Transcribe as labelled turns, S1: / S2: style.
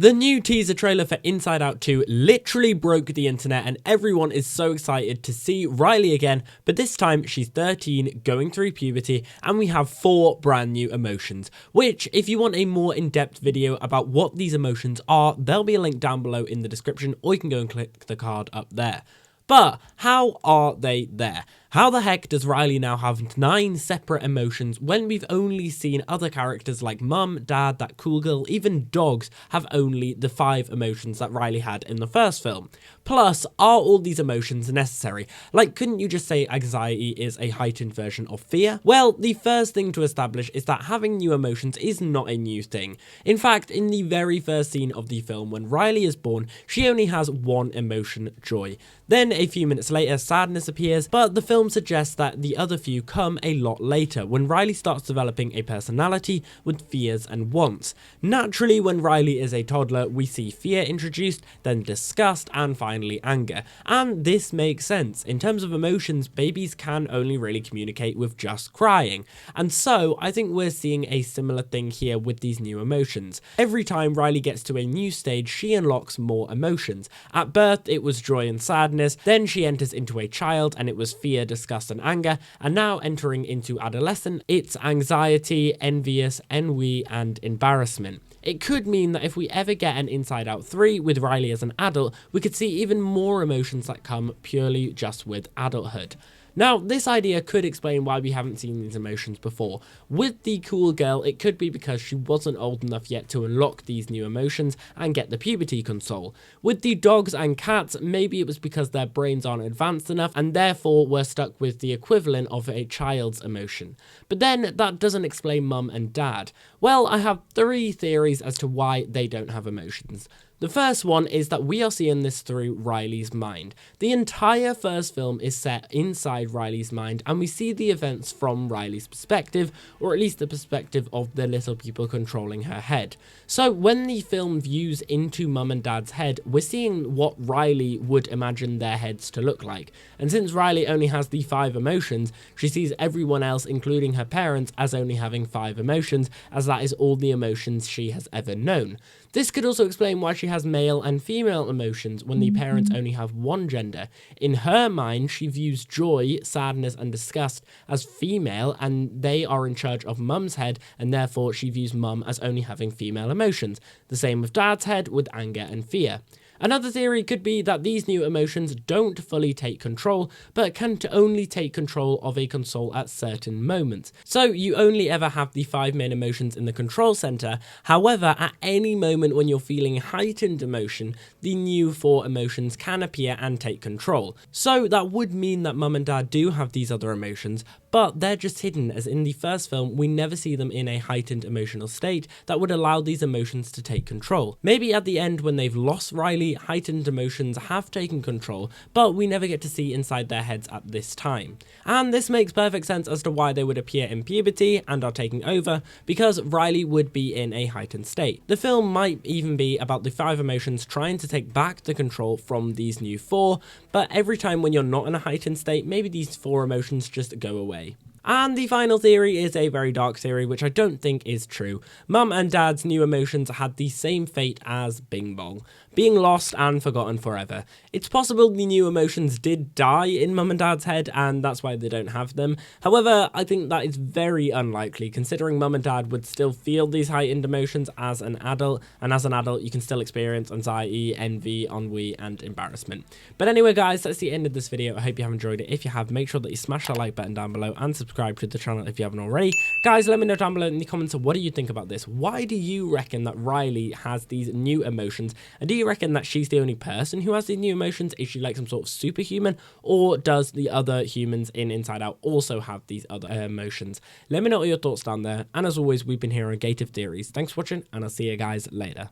S1: The new teaser trailer for Inside Out 2 literally broke the internet and everyone is so excited to see Riley again, but this time she's 13, going through puberty, and we have 4 brand new emotions, which if you want a more in-depth video about what these emotions are, there'll be a link down below in the description, or you can go and click the card up there. But how are they there? How the heck does Riley now have 9 separate emotions when we've only seen other characters like Mum, Dad, that cool girl, even dogs have only the 5 emotions that Riley had in the first film? Plus, are all these emotions necessary? Like, couldn't you just say anxiety is a heightened version of fear? Well, the first thing to establish is that having new emotions is not a new thing. In fact, in the very first scene of the film, when Riley is born, she only has 1 emotion, joy. Then, a few minutes later, sadness appears, but the film suggests that the other few come a lot later, when Riley starts developing a personality with fears and wants. Naturally, when Riley is a toddler, we see fear introduced, then disgust, and finally anger. And this makes sense. In terms of emotions, babies can only really communicate with just crying. And so, I think we're seeing a similar thing here with these new emotions. Every time Riley gets to a new stage, she unlocks more emotions. At birth, it was joy and sadness. Then she enters into a child and it was fear, disgust and anger, and now entering into adolescent, it's anxiety, envious, ennui and embarrassment. It could mean that if we ever get an Inside Out 3 with Riley as an adult, we could see even more emotions that come purely just with adulthood. Now, this idea could explain why we haven't seen these emotions before. With the cool girl, it could be because she wasn't old enough yet to unlock these new emotions and get the puberty console. With the dogs and cats, maybe it was because their brains aren't advanced enough and therefore were stuck with the equivalent of a child's emotion. But then that doesn't explain Mum and Dad. Well, I have 3 theories as to why they don't have emotions. The first one is that we are seeing this through Riley's mind. The entire first film is set inside Riley's mind, and we see the events from Riley's perspective, or at least the perspective of the little people controlling her head. So when the film views into Mum and Dad's head, we're seeing what Riley would imagine their heads to look like. And since Riley only has the 5 emotions, she sees everyone else, including her parents, as only having 5 emotions, as that is all the emotions she has ever known. This could also explain why she has male and female emotions when the parents only have 1 gender. In her mind, she views joy, sadness and disgust as female, and they are in charge of Mum's head, and therefore she views Mum as only having female emotions. The same with Dad's head, with anger and fear. Another theory could be that these new emotions don't fully take control, but can only take control of a console at certain moments. So you only ever have the 5 main emotions in the control center. However, at any moment when you're feeling heightened emotion, the new 4 emotions can appear and take control. So that would mean that Mum and Dad do have these other emotions, but they're just hidden, as in the first film we never see them in a heightened emotional state that would allow these emotions to take control. Maybe at the end when they've lost Riley, heightened emotions have taken control, but we never get to see inside their heads at this time. And this makes perfect sense as to why they would appear in puberty and are taking over, because Riley would be in a heightened state. The film might even be about the 5 emotions trying to take back the control from these new 4, but every time when you're not in a heightened state, maybe these 4 emotions just go away. And the final theory is a very dark theory, which I don't think is true. Mum and Dad's new emotions had the same fate as Bing Bong, being lost and forgotten forever. It's possible the new emotions did die in Mum and Dad's head, and that's why they don't have them. However, I think that is very unlikely, considering Mum and Dad would still feel these heightened emotions as an adult, and as an adult you can still experience anxiety, envy, ennui, and embarrassment. But anyway guys, that's the end of this video. I hope you have enjoyed it. If you have, make sure that you smash that like button down below and subscribe to the channel if you haven't already. Guys, let me know down below in the comments what do you think about this. Why do you reckon that Riley has these new emotions, and do you reckon that she's the only person who has these new emotions? Is she like some sort of superhuman, or does the other humans in Inside Out also have these other emotions? Let me know all your thoughts down there, and as always, we've been here on Gate of Theories. Thanks for watching, and I'll see you guys later.